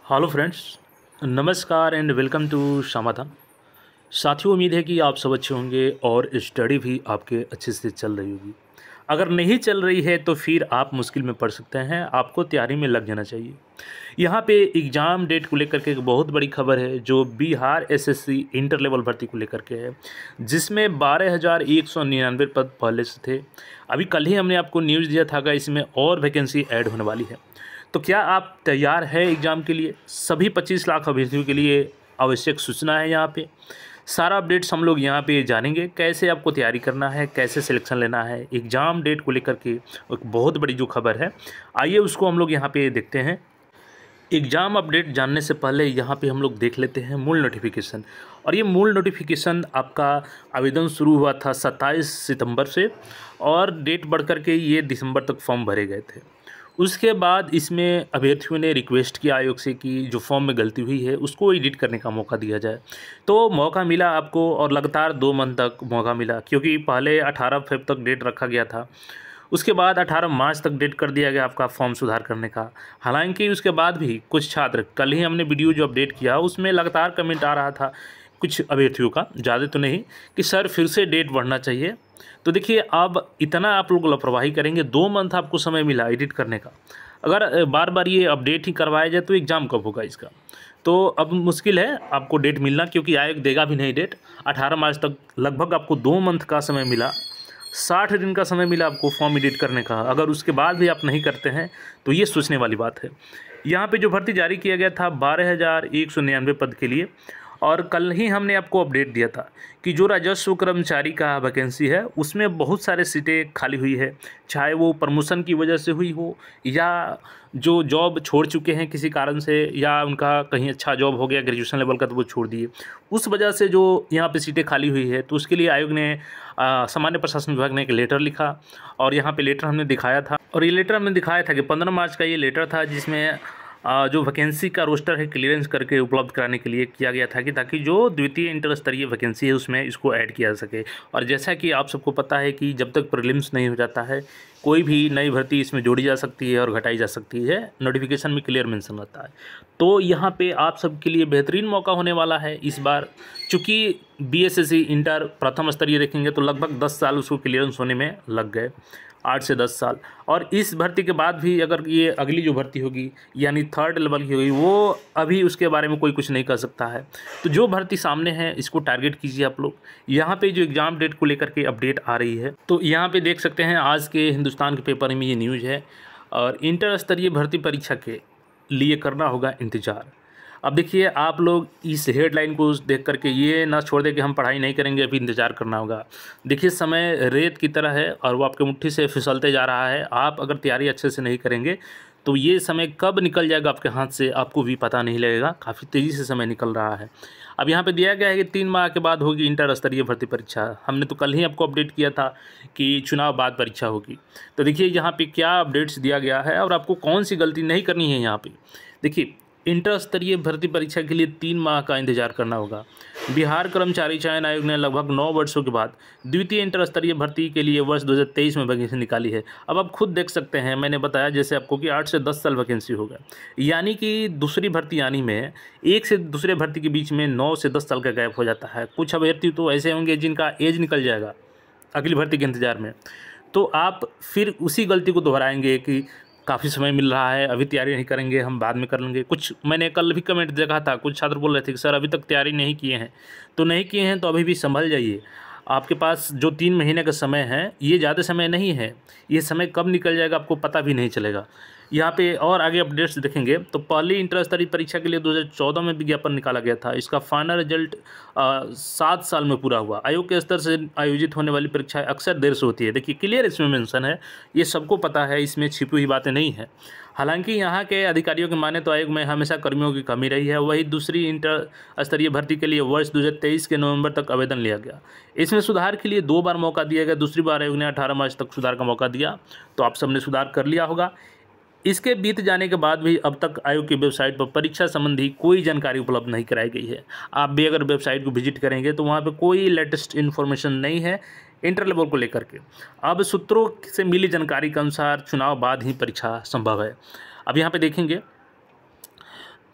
Hello friends, नमस्कार and welcome to समाधान। साथियों, उम्मीद है कि आप सब अच्छे होंगे और स्टडी भी आपके अच्छे से चल रही होगी। अगर नहीं चल रही है तो फिर आप मुश्किल में पड़ सकते हैं, आपको तैयारी में लग जाना चाहिए। यहाँ पे एग्ज़ाम डेट को लेकर के एक बहुत बड़ी खबर है जो बिहार एसएससी इंटर लेवल भर्ती को लेकर के है, जिसमें 12,199 पद पहले से थे। अभी कल ही हमने आपको न्यूज़ दिया था कि इसमें और वैकेंसी ऐड होने वाली है। तो क्या आप तैयार है एग्ज़ाम के लिए? सभी 25 लाख अभ्यर्थियों के लिए आवश्यक सूचना है यहाँ पे। सारा अपडेट्स हम लोग यहाँ पे जानेंगे, कैसे आपको तैयारी करना है, कैसे सिलेक्शन लेना है। एग्ज़ाम डेट को लेकर के एक बहुत बड़ी जो खबर है, आइए उसको हम लोग यहाँ पे देखते हैं। एग्ज़ाम अपडेट जानने से पहले यहाँ पे हम लोग देख लेते हैं मूल नोटिफिकेशन। और ये मूल नोटिफिकेशन आपका आवेदन शुरू हुआ था 27 सितंबर से और डेट बढ़ कर के ये दिसंबर तक फॉर्म भरे गए थे। उसके बाद इसमें अभ्यर्थियों ने रिक्वेस्ट किया आयोग से कि जो फॉर्म में गलती हुई है उसको एडिट करने का मौका दिया जाए। तो मौका मिला आपको और लगातार 2 मंथ तक मौका मिला, क्योंकि पहले 18 फरवरी तक डेट रखा गया था। उसके बाद 18 मार्च तक डेट कर दिया गया आपका फॉर्म सुधार करने का। हालांकि उसके बाद भी कुछ छात्र, कल ही हमने वीडियो जो अपडेट किया उसमें लगातार कमेंट आ रहा था कुछ अभ्यर्थियों का, ज़्यादा तो नहीं, कि सर फिर से डेट बढ़ना चाहिए। तो देखिए, अब इतना आप लोग लापरवाही करेंगे, 2 मंथ आपको समय मिला एडिट करने का। अगर बार बार ये अपडेट ही करवाया जाए तो एग्ज़ाम कब होगा इसका? तो अब मुश्किल है आपको डेट मिलना, क्योंकि आयोग देगा भी नहीं डेट। 18 मार्च तक लगभग आपको 2 मंथ का समय मिला, 60 दिन का समय मिला आपको फॉर्म एडिट करने का। अगर उसके बाद भी आप नहीं करते हैं तो ये सोचने वाली बात है। यहाँ पे जो भर्ती जारी किया गया था 12,199 पद के लिए, और कल ही हमने आपको अपडेट दिया था कि जो राजस्व कर्मचारी का वैकेंसी है उसमें बहुत सारे सीटें खाली हुई है, चाहे वो प्रमोशन की वजह से हुई हो या जो जॉब छोड़ चुके हैं किसी कारण से, या उनका कहीं अच्छा जॉब हो गया ग्रेजुएशन लेवल का तो वो छोड़ दिए, उस वजह से जो यहाँ पे सीटें खाली हुई है। तो उसके लिए आयोग ने सामान्य प्रशासन विभाग ने एक लेटर लिखा और यहाँ पे लेटर हमने दिखाया था। और ये लेटर हमने दिखाया था कि 15 मार्च का ये लेटर था, जिसमें जो वैकेंसी का रोस्टर है क्लियरेंस करके उपलब्ध कराने के लिए किया गया था कि ताकि जो द्वितीय इंटर स्तरीय वैकेंसी है उसमें इसको ऐड किया जा सके। और जैसा कि आप सबको पता है कि जब तक प्रीलिम्स नहीं हो जाता है कोई भी नई भर्ती इसमें जोड़ी जा सकती है और घटाई जा सकती है, नोटिफिकेशन में क्लियर मेंशन रहता है। तो यहाँ पे आप सबके लिए बेहतरीन मौका होने वाला है इस बार। चूँकि बीएसएससी इंटर प्रथम स्तरीय देखेंगे तो लगभग 10 साल उसको क्लियरेंस होने में लग गए, 8 से 10 साल। और इस भर्ती के बाद भी अगर ये अगली जो भर्ती होगी यानी 3rd लेवल की होगी, वो अभी उसके बारे में कोई कुछ नहीं कर सकता है। तो जो भर्ती सामने है इसको टारगेट कीजिए आप लोग। यहाँ पे जो एग्ज़ाम डेट को लेकर के अपडेट आ रही है, तो यहाँ पे देख सकते हैं आज के हिंदुस्तान के पेपर में ये न्यूज़ है। और इंटर स्तरीय भर्ती परीक्षा के लिए करना होगा इंतज़ार। अब देखिए, आप लोग इस हेडलाइन को देख करके ये ना छोड़ दें कि हम पढ़ाई नहीं करेंगे, अभी इंतज़ार करना होगा। देखिए, समय रेत की तरह है और वो आपके मुट्ठी से फिसलते जा रहा है। आप अगर तैयारी अच्छे से नहीं करेंगे तो ये समय कब निकल जाएगा आपके हाथ से आपको भी पता नहीं लगेगा। काफ़ी तेज़ी से समय निकल रहा है। अब यहाँ पे दिया गया है कि 3 माह के बाद होगी इंटर स्तरीय भर्ती परीक्षा। हमने तो कल ही आपको अपडेट किया था कि चुनाव बाद परीक्षा होगी। तो देखिए यहाँ पे क्या अपडेट्स दिया गया है और आपको कौन सी गलती नहीं करनी है। यहाँ पे देखिए, इंटर स्तरीय भर्ती परीक्षा के लिए 3 माह का इंतजार करना होगा। बिहार कर्मचारी चयन आयोग ने लगभग 9 वर्षों के बाद द्वितीय इंटर स्तरीय भर्ती के लिए वर्ष 2023 में वैकेंसी निकाली है। अब आप खुद देख सकते हैं, मैंने बताया जैसे आपको कि 8 से 10 साल वैकेंसी होगा, यानी कि दूसरी भर्ती आने में एक से दूसरे भर्ती के बीच में 9 से 10 साल का गैप हो जाता है। कुछ अभ्यर्थी तो ऐसे होंगे जिनका एज निकल जाएगा अगली भर्ती के इंतजार में। तो आप फिर उसी गलती को दोहराएंगे कि काफ़ी समय मिल रहा है, अभी तैयारी नहीं करेंगे, हम बाद में कर लेंगे। कुछ मैंने कल भी कमेंट देखा था, कुछ छात्र बोल रहे थे कि सर अभी तक तैयारी नहीं किए हैं। तो नहीं किए हैं तो अभी भी संभल जाइए। आपके पास जो 3 महीने का समय है ये ज़्यादा समय नहीं है, ये समय कब निकल जाएगा आपको पता भी नहीं चलेगा। यहाँ पे और आगे अपडेट्स देखेंगे तो पहली इंटर स्तरीय परीक्षा के लिए 2014 में विज्ञापन निकाला गया था। इसका फाइनल रिजल्ट 7 साल में पूरा हुआ। आयोग के स्तर से आयोजित होने वाली परीक्षाएं अक्सर देर से होती है। देखिए, क्लियर इसमें मेंशन है, ये सबको पता है, इसमें छिपी हुई बातें नहीं है। हालांकि यहाँ के अधिकारियों के माने तो आयोग में हमेशा कर्मियों की कमी रही है। वही दूसरी इंटर स्तरीय भर्ती के लिए वर्ष 2023 के नवंबर तक आवेदन लिया गया। इसमें सुधार के लिए 2 बार मौका दिया गया। दूसरी बार आयोग ने 18 मार्च तक सुधार का मौका दिया, तो आप सबने सुधार कर लिया होगा। इसके बीत जाने के बाद भी अब तक आयोग की वेबसाइट पर परीक्षा संबंधी कोई जानकारी उपलब्ध नहीं कराई गई है। आप भी अगर वेबसाइट को विजिट करेंगे तो वहाँ पे कोई लेटेस्ट इन्फॉर्मेशन नहीं है इंटर लेवल को लेकर के। अब सूत्रों से मिली जानकारी के अनुसार चुनाव बाद ही परीक्षा संभव है। अब यहाँ पे देखेंगे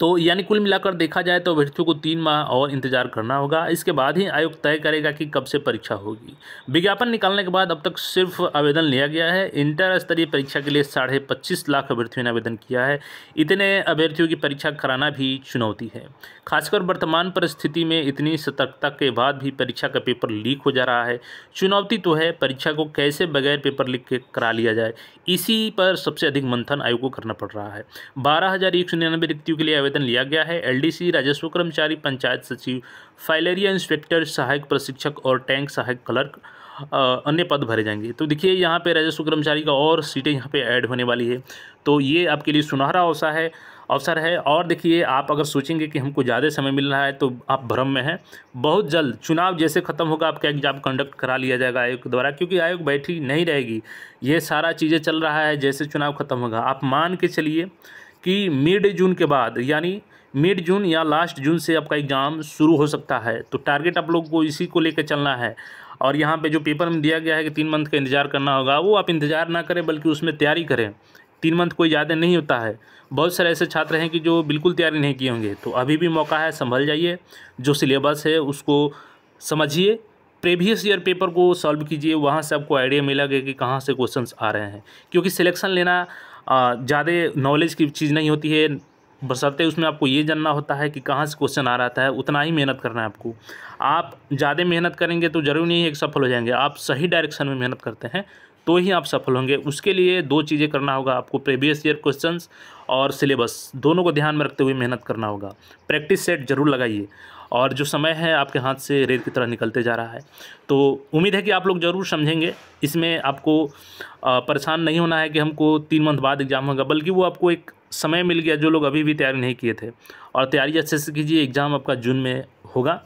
तो यानी कुल मिलाकर देखा जाए तो अभ्यर्थियों को 3 माह और इंतजार करना होगा। इसके बाद ही आयोग तय करेगा कि कब से परीक्षा होगी। विज्ञापन निकालने के बाद अब तक सिर्फ आवेदन लिया गया है। इंटर स्तरीय परीक्षा के लिए 25.5 लाख अभ्यर्थियों ने आवेदन किया है। इतने अभ्यर्थियों की परीक्षा कराना भी चुनौती है, खासकर वर्तमान परिस्थिति में इतनी सतर्कता के बाद भी परीक्षा का पेपर लीक हो जा रहा है। चुनौती तो है, परीक्षा को कैसे बगैर पेपर लीक के करा लिया जाए, इसी पर सबसे अधिक मंथन आयोग को करना पड़ रहा है। 12,199 रिक्तियों के लिए आवेदन लिया गया है। एलडीसी, राजस्व कर्मचारी, पंचायत सचिव, फाइलेरिया इंस्पेक्टर, सहायक प्रशिक्षक और टैंक सहायक क्लर्क अन्य पद भरे जाएंगे। तो देखिए यहाँ पे राजस्व कर्मचारी का और सीटें यहाँ पे ऐड होने वाली है, तो ये आपके लिए सुनहरा अवसर है। और देखिए, आप अगर सोचेंगे कि हमको ज़्यादा समय मिल रहा है तो आप भ्रम में हैं। बहुत जल्द चुनाव जैसे ख़त्म होगा आपका एग्जाम कंडक्ट करा लिया जाएगा आयोग के द्वारा, क्योंकि आयोग बैठी नहीं रहेगी। ये सारा चीज़ें चल रहा है, जैसे चुनाव ख़त्म होगा आप मान के चलिए कि मिड जून के बाद, यानी मिड जून या लास्ट जून से आपका एग्ज़ाम शुरू हो सकता है। तो टारगेट आप लोग को इसी को लेकर चलना है। और यहाँ पे जो पेपर में दिया गया है कि 3 मंथ का इंतज़ार करना होगा, वो आप इंतज़ार ना करें बल्कि उसमें तैयारी करें। 3 मंथ कोई ज़्यादा नहीं होता है। बहुत सारे ऐसे छात्र हैं कि जो बिल्कुल तैयारी नहीं किए होंगे, तो अभी भी मौका है, संभल जाइए। जो सिलेबस है उसको समझिए, प्रीवियस ईयर पेपर को सॉल्व कीजिए, वहाँ से आपको आइडिया मिलेगा कि कहाँ से क्वेश्चंस आ रहे हैं। क्योंकि सिलेक्शन लेना ज़्यादा नॉलेज की चीज़ नहीं होती है, बशर्ते उसमें आपको ये जानना होता है कि कहाँ से क्वेश्चन आ रहा है। उतना ही मेहनत करना है आपको। आप ज़्यादा मेहनत करेंगे तो ज़रूरी नहीं है कि सफल हो जाएंगे। आप सही डायरेक्शन में मेहनत करते हैं तो ही आप सफल होंगे। उसके लिए 2 चीज़ें करना होगा आपको, प्रीवियस ईयर क्वेश्चंस और सिलेबस, दोनों को ध्यान में रखते हुए मेहनत करना होगा। प्रैक्टिस सेट ज़रूर लगाइए। और जो समय है आपके हाथ से रेत की तरह निकलते जा रहा है, तो उम्मीद है कि आप लोग ज़रूर समझेंगे। इसमें आपको परेशान नहीं होना है कि हमको 3 मंथ बाद एग्ज़ाम होगा, बल्कि वो आपको एक समय मिल गया जो लोग अभी भी तैयारी नहीं किए थे। और तैयारी अच्छे से कीजिए, एग्ज़ाम आपका जून में होगा।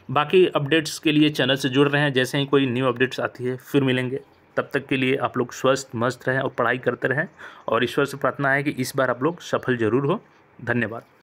बाकी अपडेट्स के लिए चैनल से जुड़ रहे हैं, जैसे ही कोई न्यू अपडेट्स आती है फिर मिलेंगे। तब तक के लिए आप लोग स्वस्थ मस्त रहें और पढ़ाई करते रहें। और ईश्वर से प्रार्थना है कि इस बार आप लोग सफल ज़रूर हो। धन्यवाद।